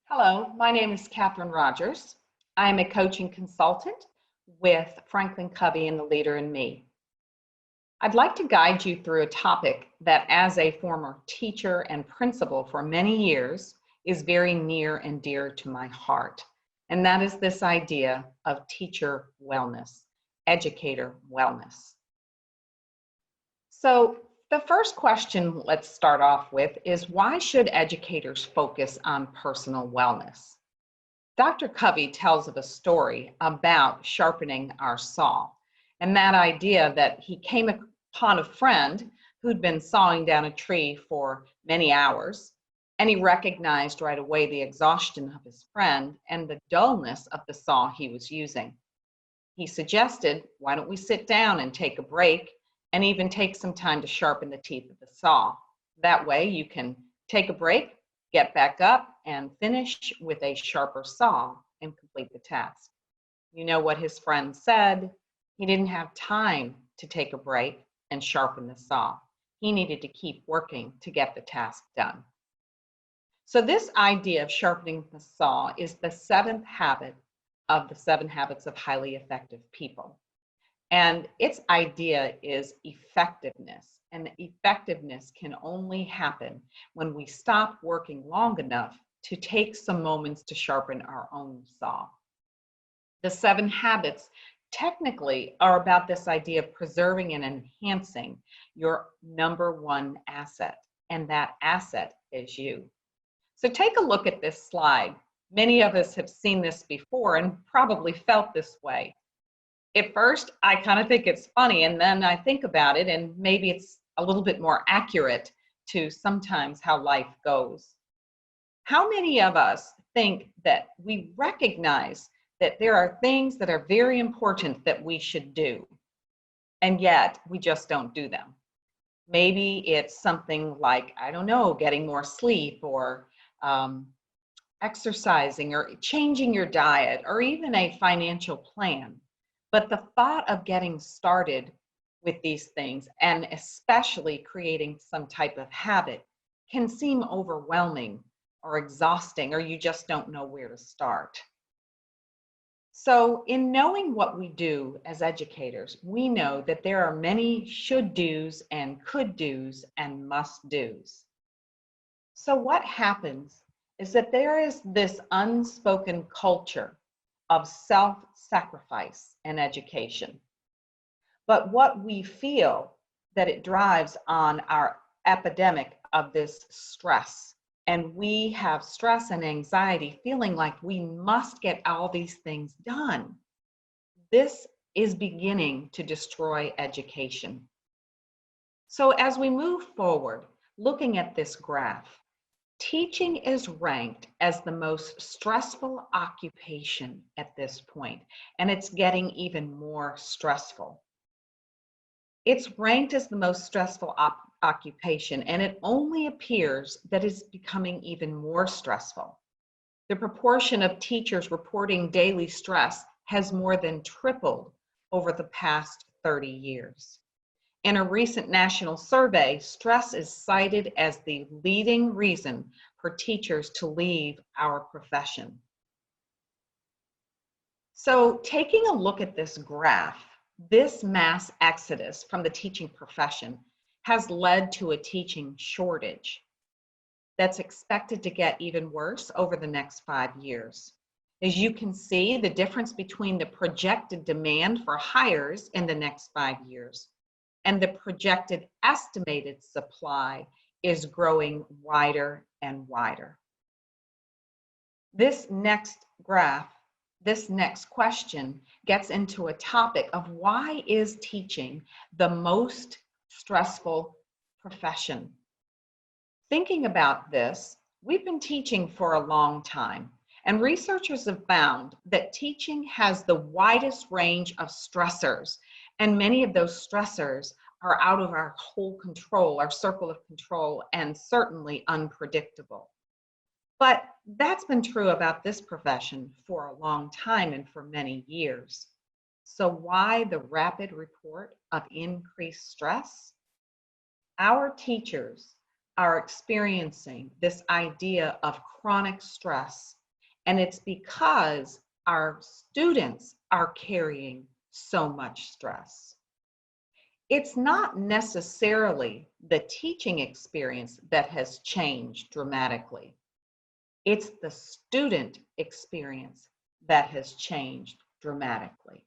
Hello, my name is Catherine Rogers. I am a coaching consultant with Franklin Covey and the Leader in Me. I'd like to guide you through a topic that, as a former teacher and principal for many years, is very near and dear to my heart. And that is this idea of teacher wellness, educator wellness. So the first question let's start off with is, why should educators focus on personal wellness? Dr. Covey tells of a story about sharpening our saw, and that idea that he came upon a friend who'd been sawing down a tree for many hours, and he recognized right away the exhaustion of his friend and the dullness of the saw he was using. He suggested, why don't we sit down and take a break and even take some time to sharpen the teeth of the saw. That way you can take a break, get back up, and finish with a sharper saw and complete the task. You know what his friend said? He didn't have time to take a break and sharpen the saw. He needed to keep working to get the task done. So this idea of sharpening the saw is the seventh habit of the 7 habits of highly effective people. And its idea is effectiveness. And effectiveness can only happen when we stop working long enough to take some moments to sharpen our own saw. The 7 habits technically are about this idea of preserving and enhancing your number one asset, and that asset is you. So take a look at this slide. Many of us have seen this before and probably felt this way. At first, I kind of think it's funny, and then I think about it, and maybe it's a little bit more accurate to sometimes how life goes. How many of us think that we recognize that there are things that are very important that we should do, and yet we just don't do them? Maybe it's something like, I don't know, getting more sleep, or exercising, or changing your diet, or even a financial plan. But the thought of getting started with these things, and especially creating some type of habit, can seem overwhelming or exhausting, or you just don't know where to start. So in knowing what we do as educators, we know that there are many should do's and could do's and must do's. So what happens is that there is this unspoken culture of self-sacrifice in education. But what we feel that it drives on our epidemic of this stress. And we have stress and anxiety, feeling like we must get all these things done. This is beginning to destroy education. So as we move forward, looking at this graph, teaching is ranked as the most stressful occupation at this point, and it's getting even more stressful. It's ranked as the most stressful occupation, and it only appears that it's becoming even more stressful. The proportion of teachers reporting daily stress has more than tripled over the past 30 years. In a recent national survey, stress is cited as the leading reason for teachers to leave our profession. So, taking a look at this graph, this mass exodus from the teaching profession has led to a teaching shortage that's expected to get even worse over the next 5 years. As you can see, the difference between the projected demand for hires in the next 5 years and the projected estimated supply is growing wider and wider. This next graph, this next question gets into a topic of, why is teaching the most stressful profession? Thinking about this, we've been teaching for a long time, and researchers have found that teaching has the widest range of stressors, and many of those stressors are out of our whole control, our circle of control, and certainly unpredictable. But that's been true about this profession for a long time and for many years. So why the rapid report of increased stress? Our teachers are experiencing this idea of chronic stress And it's because our students are carrying so much stress. It's not necessarily the teaching experience that has changed dramatically. It's the student experience that has changed dramatically.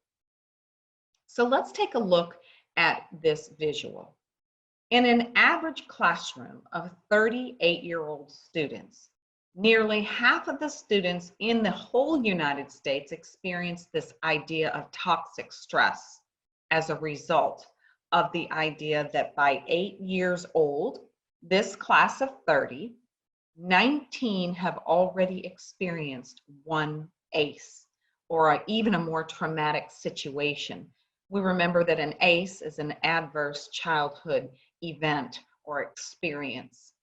So let's take a look at this visual. In an average classroom of 38-year-old students, nearly half of the students in the whole United States experience this idea of toxic stress as a result of the idea that by 8 years old, this class of 30, 19 have already experienced one ACE, or even a more traumatic situation. We remember that an ACE is an adverse childhood event or experience.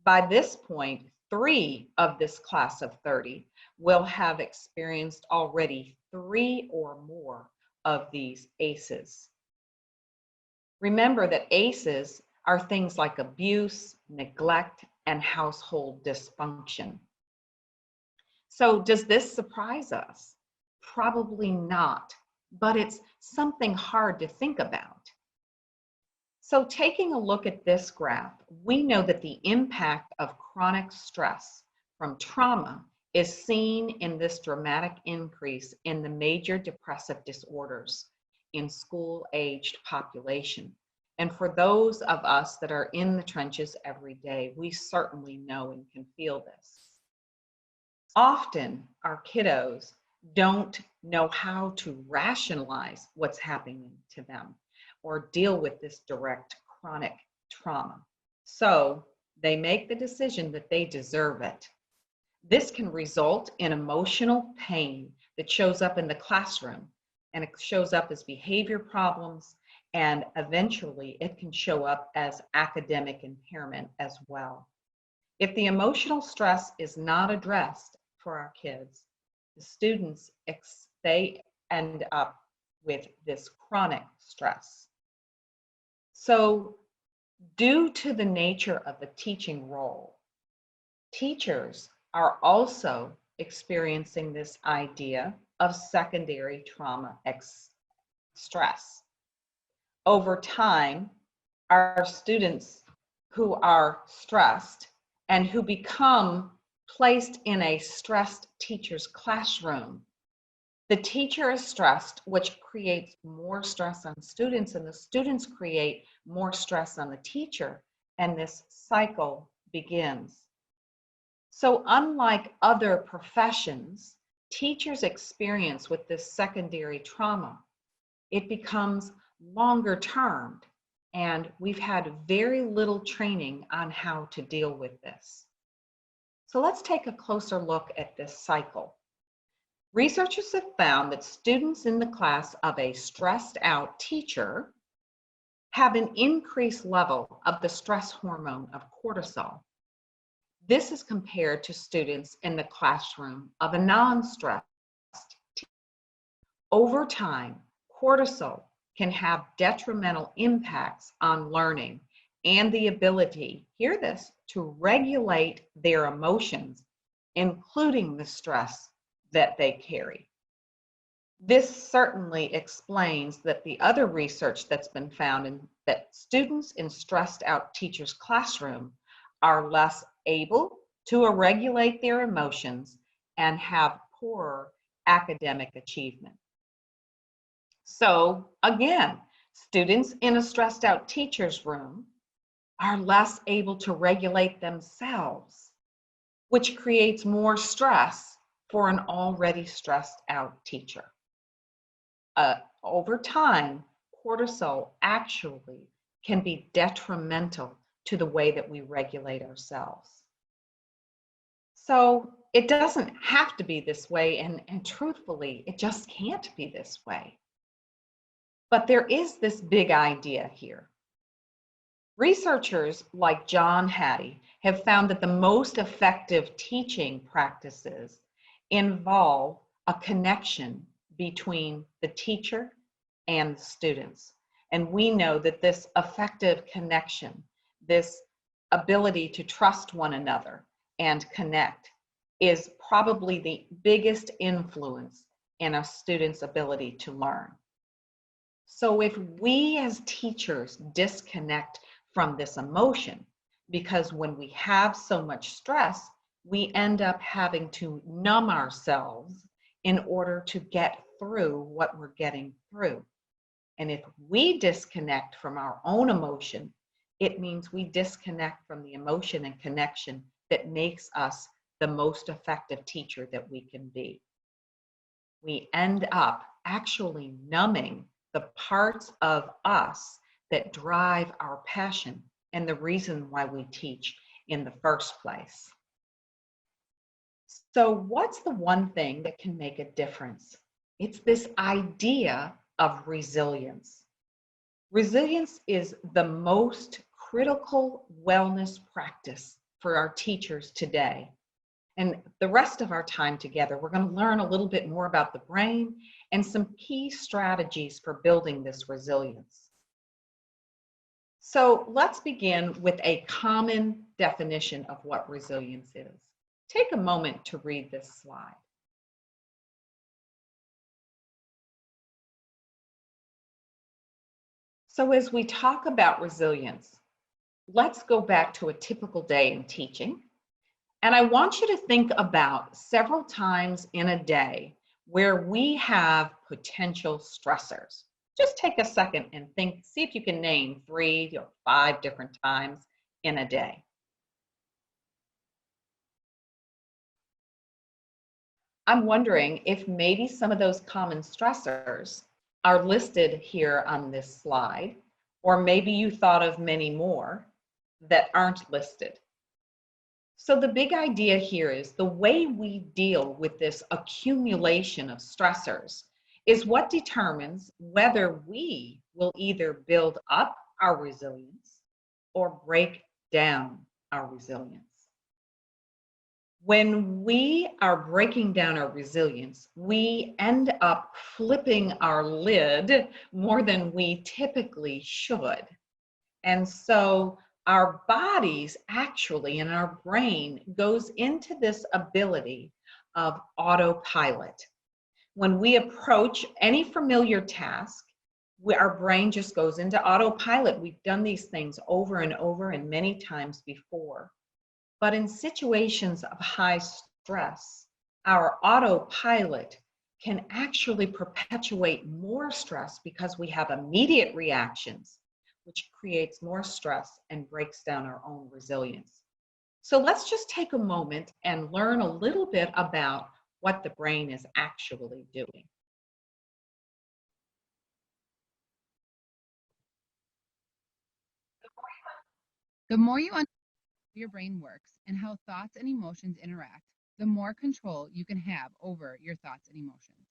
By this point, 3 of this class of 30 will have experienced already 3 or more of these ACEs. Remember that ACEs are things like abuse, neglect, and household dysfunction. So does this surprise us? Probably not, but it's something hard to think about. So taking a look at this graph, we know that the impact of chronic stress from trauma is seen in this dramatic increase in the major depressive disorders in school-aged population. And for those of us that are in the trenches every day, we certainly know and can feel this. Often our kiddos don't know how to rationalize what's happening to them or deal with this direct chronic trauma. So they make the decision that they deserve it. This can result in emotional pain that shows up in the classroom, and it shows up as behavior problems, and eventually it can show up as academic impairment as well. If the emotional stress is not addressed for our kids, the students, they end up with this chronic stress. So due to the nature of the teaching role, teachers are also experiencing this idea of secondary trauma stress. Over time, our students who are stressed and who become placed in a stressed teacher's classroom, the teacher is stressed, which creates more stress on students, and the students create more stress on the teacher, and this cycle begins. So unlike other professions, teachers' experience with this secondary trauma, it becomes longer term, and we've had very little training on how to deal with this. So let's take a closer look at this cycle. Researchers have found that students in the class of a stressed out teacher have an increased level of the stress hormone of cortisol. This is compared to students in the classroom of a non-stressed teacher. Over time, cortisol can have detrimental impacts on learning and the ability, hear this, to regulate their emotions, including the stress that they carry. This certainly explains that the other research that's been found in that students in stressed out teachers' classroom are less able to regulate their emotions and have poorer academic achievement. So again, students in a stressed out teacher's room are less able to regulate themselves, which creates more stress for an already stressed out teacher. Over time, cortisol actually can be detrimental to the way that we regulate ourselves. So it doesn't have to be this way, and truthfully, it just can't be this way. But there is this big idea here. Researchers like John Hattie have found that the most effective teaching practices involve a connection between the teacher and the students. And we know that this effective connection, this ability to trust one another and connect, is probably the biggest influence in a student's ability to learn. So if we as teachers disconnect from this emotion, because when we have so much stress, we end up having to numb ourselves in order to get through what we're getting through. And if we disconnect from our own emotion, it means we disconnect from the emotion and connection that makes us the most effective teacher that we can be. We end up actually numbing the parts of us that drive our passion and the reason why we teach in the first place. So, what's the one thing that can make a difference? It's this idea of resilience. Resilience is the most critical wellness practice for our teachers today. And the rest of our time together, we're going to learn a little bit more about the brain and some key strategies for building this resilience. So let's begin with a common definition of what resilience is. Take a moment to read this slide. So as we talk about resilience, let's go back to a typical day in teaching. And I want you to think about several times in a day where we have potential stressors. Just take a second and think, see if you can name 3 or 5 different times in a day. I'm wondering if maybe some of those common stressors are listed here on this slide, or maybe you thought of many more that aren't listed. So the big idea here is the way we deal with this accumulation of stressors is what determines whether we will either build up our resilience or break down our resilience. When we are breaking down our resilience, we end up flipping our lid more than we typically should. And so our bodies actually and our brain goes into this ability of autopilot. When we approach any familiar task, our brain just goes into autopilot. We've done these things over and over and many times before. But in situations of high stress, our autopilot can actually perpetuate more stress because we have immediate reactions, which creates more stress and breaks down our own resilience. So let's just take a moment and learn a little bit about what the brain is actually doing. The more you understand how your brain works and how thoughts and emotions interact, the more control you can have over your thoughts and emotions.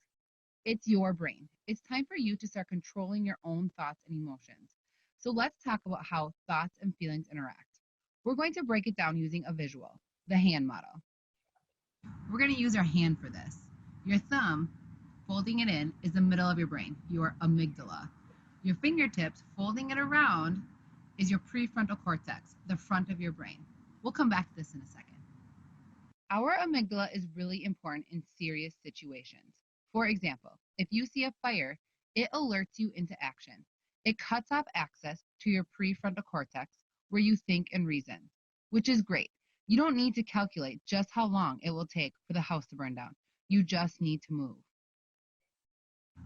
It's your brain. It's time for you to start controlling your own thoughts and emotions. So let's talk about how thoughts and feelings interact. We're going to break it down using a visual, the hand model. We're going to use our hand for this. Your thumb, folding it in, is the middle of your brain, your amygdala. Your fingertips, folding it around, is your prefrontal cortex, the front of your brain. We'll come back to this in a second. Our amygdala is really important in serious situations. For example, if you see a fire, it alerts you into action. It cuts off access to your prefrontal cortex where you think and reason, which is great. You don't need to calculate just how long it will take for the house to burn down. You just need to move.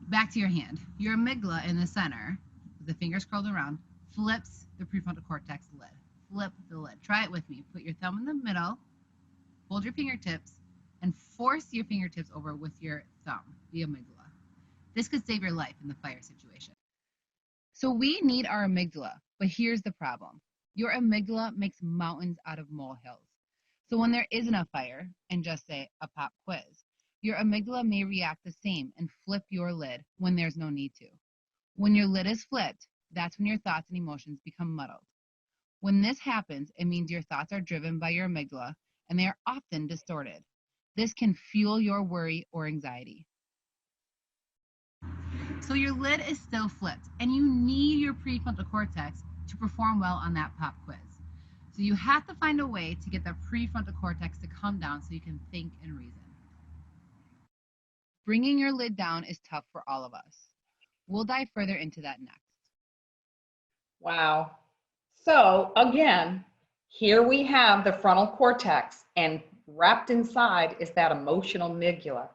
Back to your hand. Your amygdala in the center, with the fingers curled around, flips the prefrontal cortex lid. Flip the lid. Try it with me. Put your thumb in the middle, hold your fingertips, and force your fingertips over with your thumb, the amygdala. This could save your life in the fire situation. So we need our amygdala, but here's the problem. Your amygdala makes mountains out of molehills. So when there isn't a fire, and just say a pop quiz, your amygdala may react the same and flip your lid when there's no need to. When your lid is flipped, that's when your thoughts and emotions become muddled. When this happens, it means your thoughts are driven by your amygdala and they are often distorted. This can fuel your worry or anxiety. So your lid is still flipped and you need your prefrontal cortex to perform well on that pop quiz. So you have to find a way to get the prefrontal cortex to come down so you can think and reason. Bringing your lid down is tough for all of us. We'll dive further into that next. Wow. So again, here we have the frontal cortex, and wrapped inside is that emotional amygdala.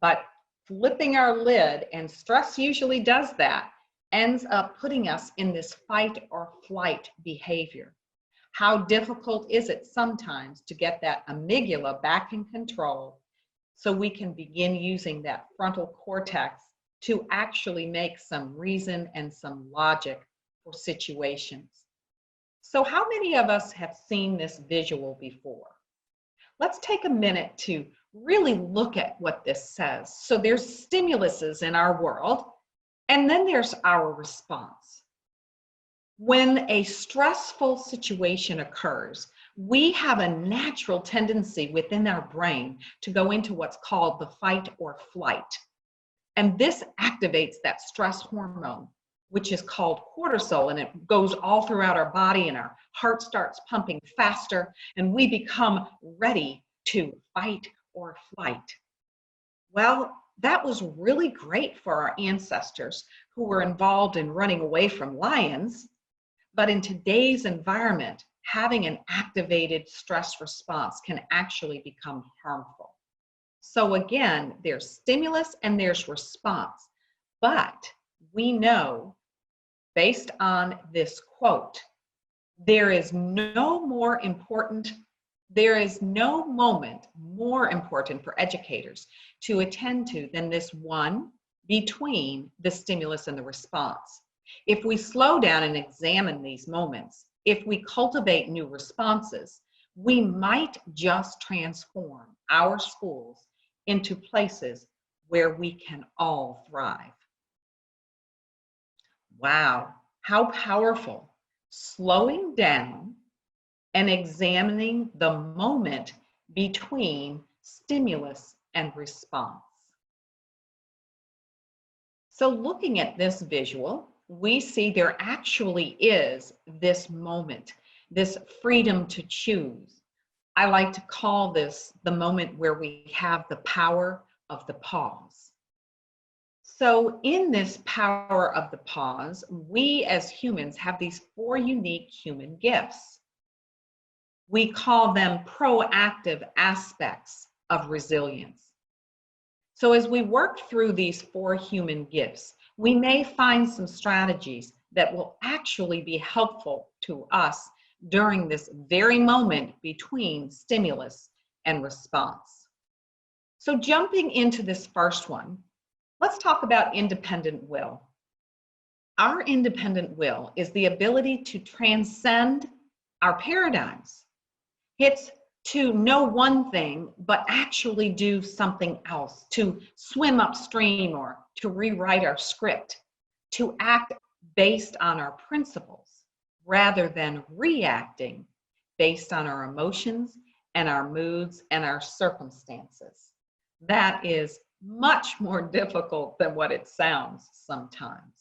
But flipping our lid, and stress usually does that, ends up putting us in this fight or flight behavior. How difficult is it sometimes to get that amygdala back in control so we can begin using that frontal cortex to actually make some reason and some logic for situations? So how many of us have seen this visual before? Let's take a minute to really look at what this says. So there's stimuluses in our world, and then there's our response. When a stressful situation occurs, we have a natural tendency within our brain to go into what's called the fight or flight. And this activates that stress hormone, which is called cortisol, and it goes all throughout our body, and our heart starts pumping faster, and we become ready to fight or flight. Well, that was really great for our ancestors who were involved in running away from lions. But in today's environment, having an activated stress response can actually become harmful. So again, there's stimulus and there's response. But we know, based on this quote, there is no moment more important for educators to attend to than this one between the stimulus and the response. If we slow down and examine these moments, if we cultivate new responses, we might just transform our schools into places where we can all thrive. Wow, how powerful. Slowing down and examining the moment between stimulus and response. So looking at this visual, we see there actually is this moment, this freedom to choose. I like to call this the moment where we have the power of the pause. So in this power of the pause, we as humans have these 4 unique human gifts. We call them proactive aspects of resilience. So as we work through these 4 human gifts, we may find some strategies that will actually be helpful to us during this very moment between stimulus and response. So jumping into this first one, let's talk about independent will. Our independent will is the ability to transcend our paradigms. It's to know one thing, but actually do something else, to swim upstream or to rewrite our script, to act based on our principles rather than reacting based on our emotions and our moods and our circumstances. That is much more difficult than what it sounds sometimes.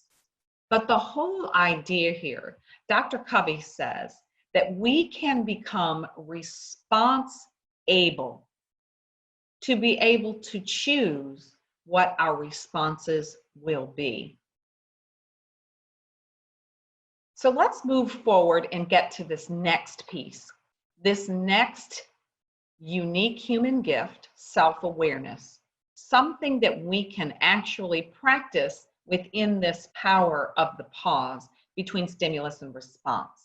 But the whole idea here, Dr. Covey says, that we can become response able, to be able to choose what our responses will be. So let's move forward and get to this next piece, this next unique human gift, self-awareness, something that we can actually practice within this power of the pause between stimulus and response.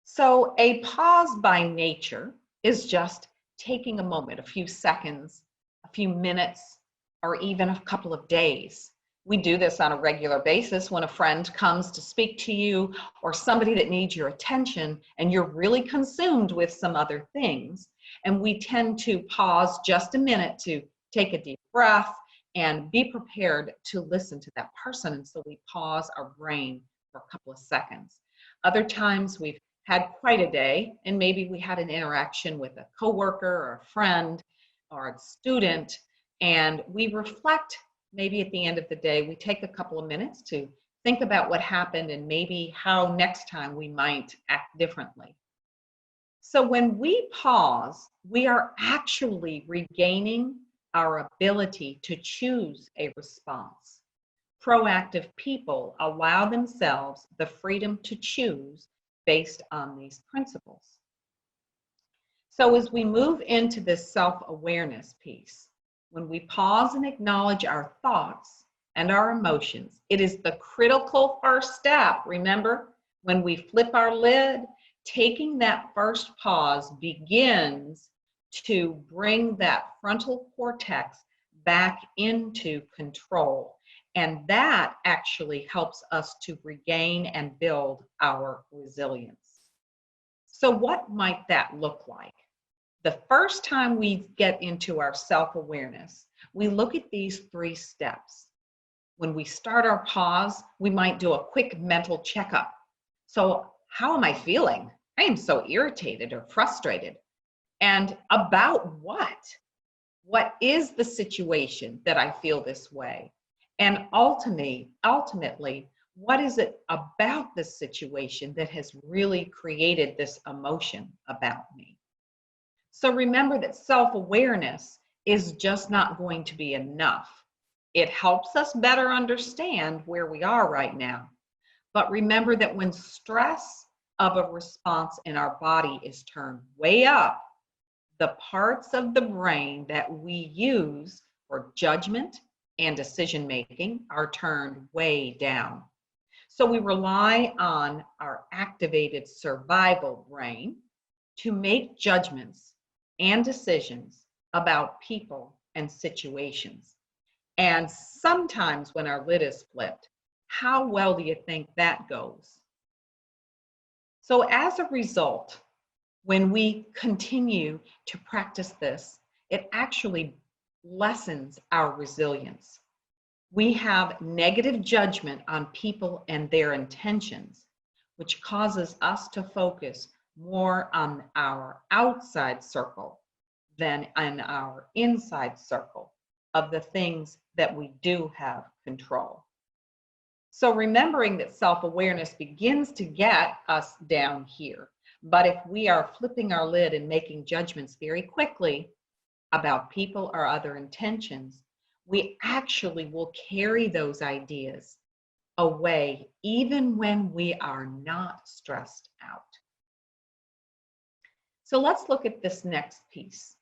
So a pause by nature is just taking a moment, a few seconds, a few minutes, or even a couple of days. We do this on a regular basis when a friend comes to speak to you or somebody that needs your attention and you're really consumed with some other things. And we tend to pause just a minute to take a deep breath and be prepared to listen to that person. And so we pause our brain for a couple of seconds. Other times we've had quite a day, and maybe we had an interaction with a coworker or a friend or a student, and we reflect. Maybe at the end of the day, we take a couple of minutes to think about what happened and maybe how next time we might act differently. So when we pause, we are actually regaining our ability to choose a response. Proactive people allow themselves the freedom to choose based on these principles. So as we move into this self-awareness piece, when we pause and acknowledge our thoughts and our emotions, it is the critical first step. Remember, when we flip our lid, taking that first pause begins to bring that frontal cortex back into control. And that actually helps us to regain and build our resilience. So what might that look like? The first time we get into our self-awareness, we look at these 3 steps. When we start our pause, we might do a quick mental checkup. So how am I feeling? I am so irritated or frustrated. And about what? What is the situation that I feel this way? And ultimately, what is it about this situation that has really created this emotion about me? So remember that self-awareness is just not going to be enough. It helps us better understand where we are right now. But remember that when stress of a response in our body is turned way up, the parts of the brain that we use for judgment and decision making are turned way down. So we rely on our activated survival brain to make judgments and decisions about people and situations. And sometimes when our lid is flipped, how well do you think that goes? So as a result, when we continue to practice this, it actually lessens our resilience. We have negative judgment on people and their intentions, which causes us to focus more on our outside circle than on our inside circle of the things that we do have control. So remembering that self-awareness begins to get us down here. But if we are flipping our lid and making judgments very quickly about people or other intentions, we actually will carry those ideas away even when we are not stressed out. So let's look at this next piece,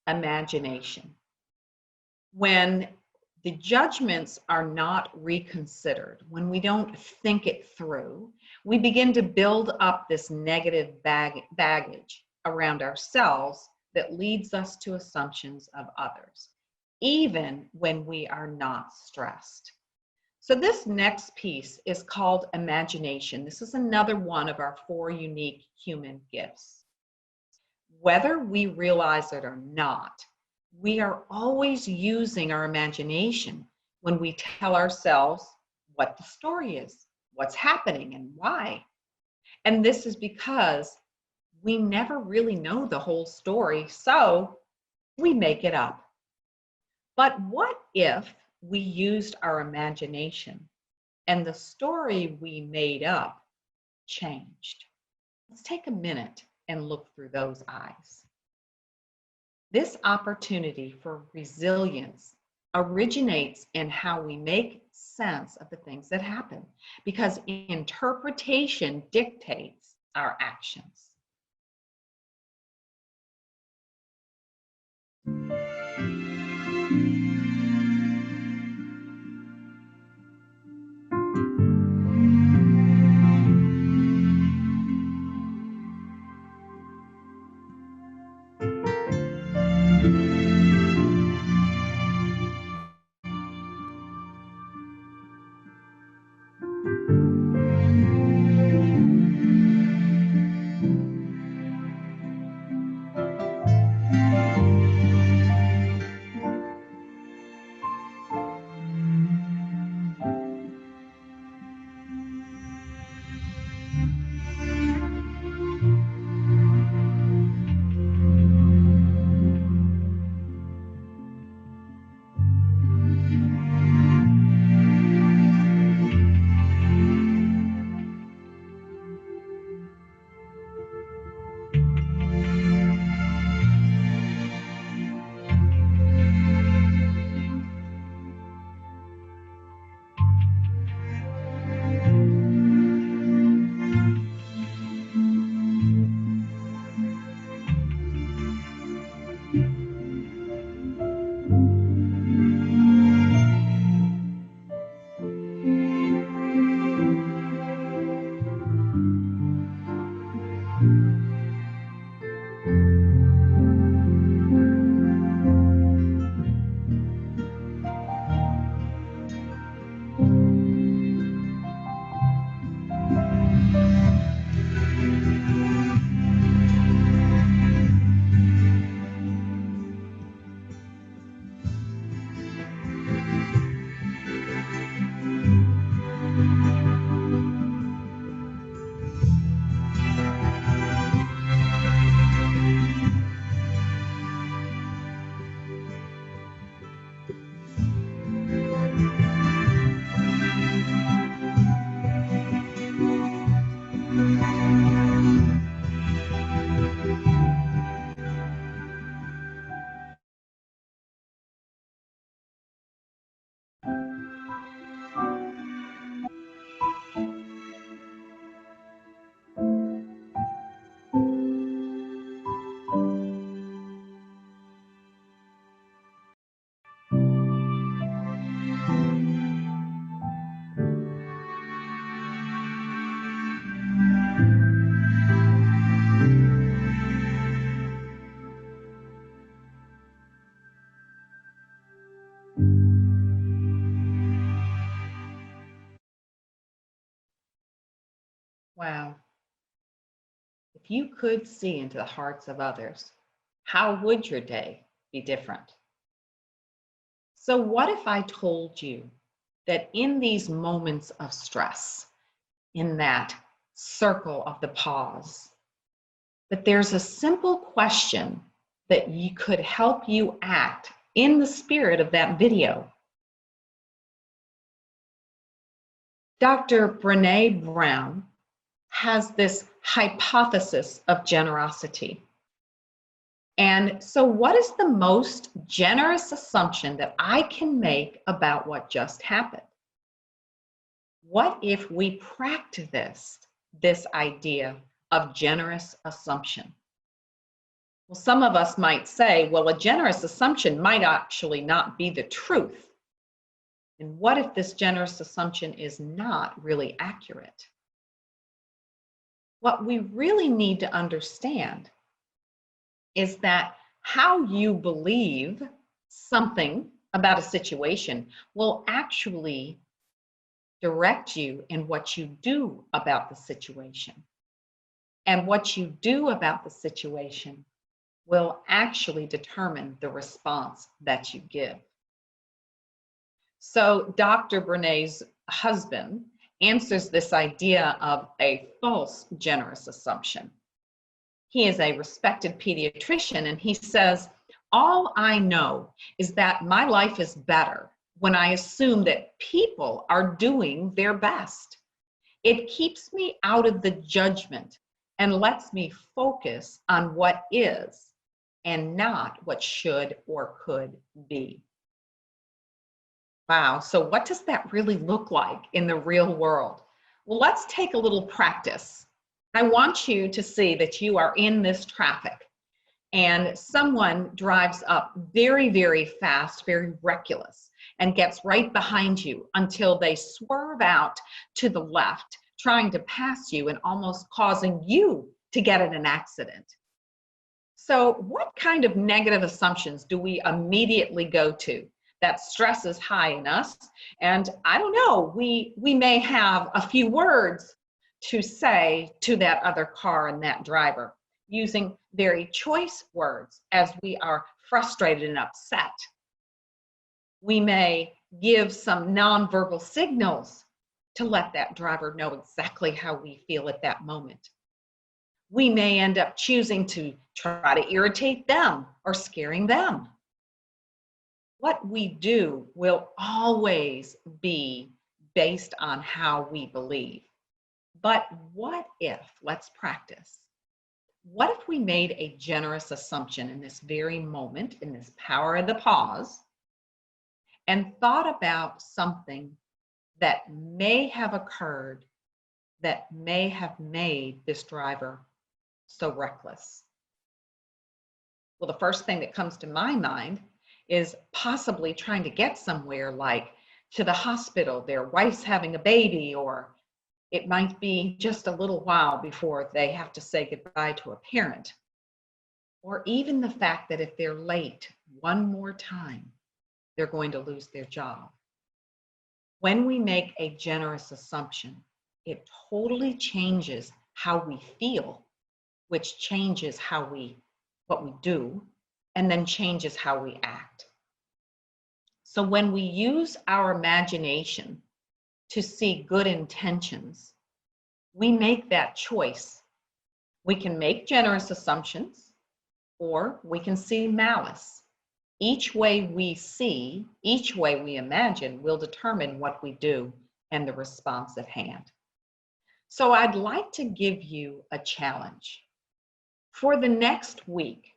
imagination. When the judgments are not reconsidered, when we don't think it through, we begin to build up this negative baggage around ourselves that leads us to assumptions of others, even when we are not stressed. So this next piece is called imagination. This is another one of our 4 unique human gifts. Whether we realize it or not, we are always using our imagination when we tell ourselves what the story is, what's happening and why. And this is because we never really know the whole story, so we make it up. But what if we used our imagination and the story we made up changed? Let's take a minute and look through those eyes. This opportunity for resilience originates in how we make sense of the things that happen, because interpretation dictates our actions. if you could see into the hearts of others, how would your day be different? So, what if I told you that in these moments of stress, in that circle of the pause, that there's a simple question that you could help you act in the spirit of that video? Dr. Brené Brown has this hypothesis of generosity. And so, what is the most generous assumption that I can make about what just happened? What if we practice this idea of generous assumption? Well, some of us might say, well, a generous assumption might actually not be the truth. And what if this generous assumption is not really accurate? What we really need to understand is that how you believe something about a situation will actually direct you in what you do about the situation. And what you do about the situation will actually determine the response that you give. So Dr. Brené's husband answers this idea of a false generous assumption. He is a respected pediatrician, and he says, all I know is that my life is better when I assume that people are doing their best. It keeps me out of the judgment and lets me focus on what is and not what should or could be. Wow, so what does that really look like in the real world? Well, let's take a little practice. I want you to see that you are in this traffic and someone drives up very, very fast, very reckless, and gets right behind you until they swerve out to the left, trying to pass you and almost causing you to get in an accident. So what kind of negative assumptions do we immediately go to? That stress is high in us, and I don't know, we may have a few words to say to that other car and that driver, using very choice words as we are frustrated and upset. We may give some nonverbal signals to let that driver know exactly how we feel at that moment. We may end up choosing to try to irritate them or scaring them. What we do will always be based on how we believe. But what if, let's practice, what if we made a generous assumption in this very moment, in this power of the pause, and thought about something that may have occurred that may have made this driver so reckless? Well, the first thing that comes to my mind is possibly trying to get somewhere, like to the hospital, their wife's having a baby, or it might be just a little while before they have to say goodbye to a parent. Or even the fact that if they're late one more time, they're going to lose their job. When we make a generous assumption, it totally changes how we feel, which changes what we do, and then changes how we act. So when we use our imagination to see good intentions, we make that choice. We can make generous assumptions, or we can see malice. Each way we see, each way we imagine will determine what we do and the response at hand. So I'd like to give you a challenge. For the next week,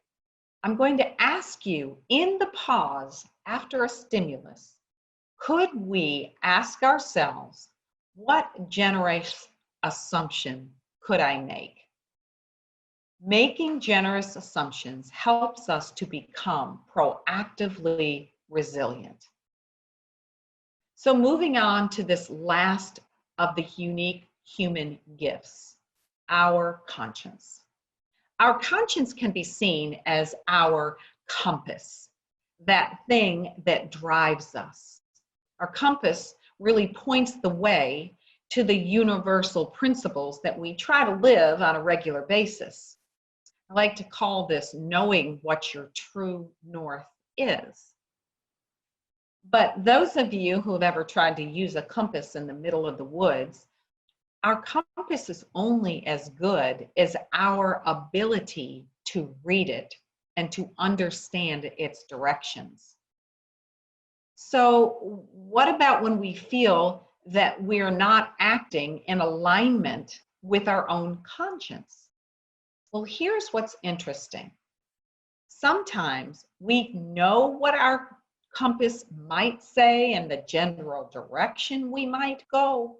I'm going to ask you in the pause after a stimulus, could we ask ourselves, what generous assumption could I make? Making generous assumptions helps us to become proactively resilient. So moving on to this last of the unique human gifts, our conscience. Our conscience can be seen as our compass, that thing that drives us. Our compass really points the way to the universal principles that we try to live on a regular basis. I like to call this knowing what your true north is. But those of you who have ever tried to use a compass in the middle of the woods, our compass is only as good as our ability to read it and to understand its directions. So what about when we feel that we're not acting in alignment with our own conscience? Well, here's what's interesting. Sometimes we know what our compass might say and the general direction we might go,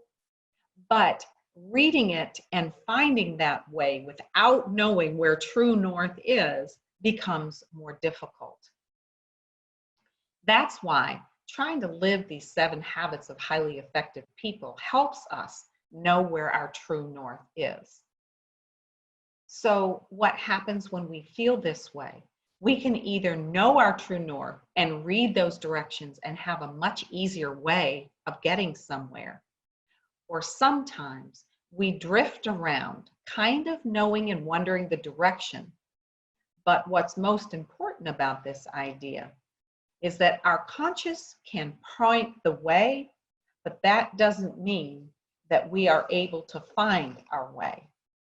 but reading it and finding that way without knowing where true north is becomes more difficult. That's why trying to live these 7 habits of highly effective people helps us know where our true north is. So what happens when we feel this way? We can either know our true north and read those directions and have a much easier way of getting somewhere. Or sometimes we drift around, kind of knowing and wondering the direction. But what's most important about this idea is that our conscious can point the way, but that doesn't mean that we are able to find our way.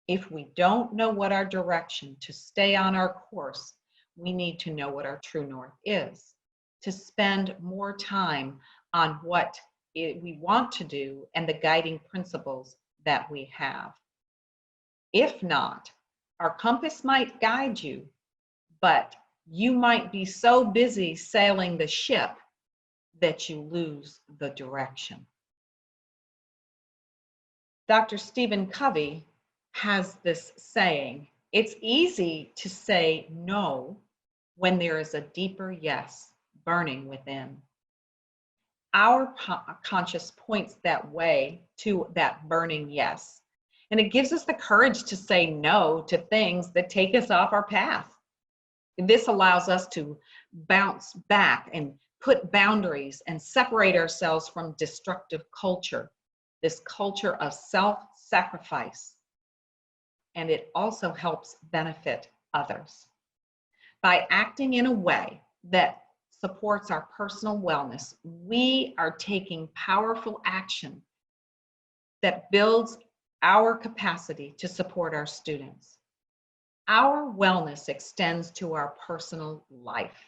If we don't know what our direction to stay on our course, we need to know what our true north is, to spend more time on what we want to do and the guiding principles that we have. If not, our compass might guide you, but you might be so busy sailing the ship that you lose the direction. Dr. Stephen Covey has this saying, it's easy to say no when there is a deeper yes burning within. Our conscious points that way to that burning yes, and it gives us the courage to say no to things that take us off our path. This allows us to bounce back and put boundaries and separate ourselves from destructive culture, this culture of self-sacrifice. And it also helps benefit others. By acting in a way that supports our personal wellness, we are taking powerful action that builds our capacity to support our students. Our wellness extends to our personal life,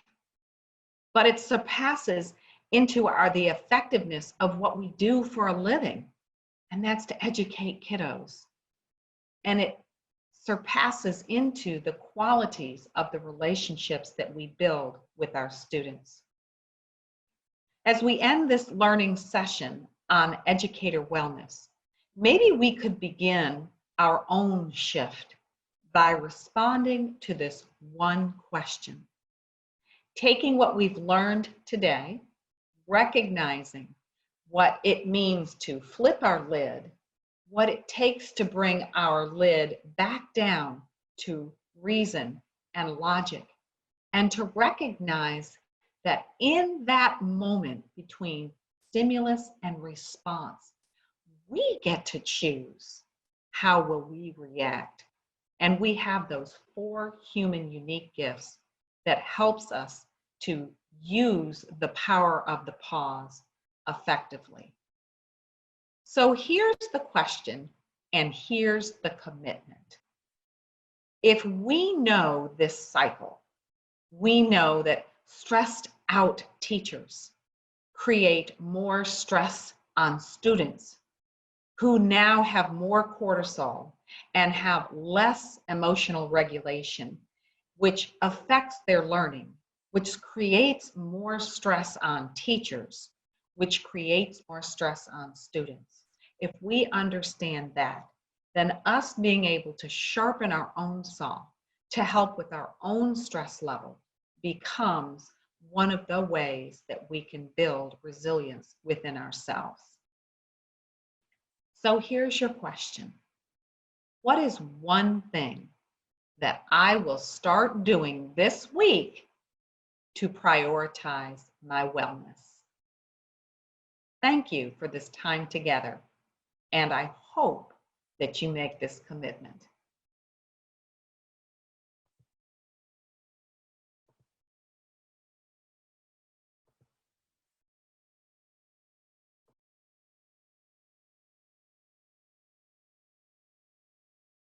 but it surpasses into the effectiveness of what we do for a living, and that's to educate kiddos. And it surpasses into the qualities of the relationships that we build with our students. As we end this learning session on educator wellness, maybe we could begin our own shift by responding to this one question. Taking what we've learned today, recognizing what it means to flip our lid, what it takes to bring our lid back down to reason and logic, and to recognize that in that moment between stimulus and response, we get to choose how will we react. And we have those 4 human unique gifts that helps us to use the power of the pause effectively. So here's the question, and here's the commitment. If we know this cycle, we know that stressed out teachers create more stress on students who now have more cortisol and have less emotional regulation, which affects their learning, which creates more stress on teachers, which creates more stress on students. If we understand that, then us being able to sharpen our own saw to help with our own stress level becomes one of the ways that we can build resilience within ourselves. So here's your question. What is one thing that I will start doing this week to prioritize my wellness? Thank you for this time together, and I hope that you make this commitment.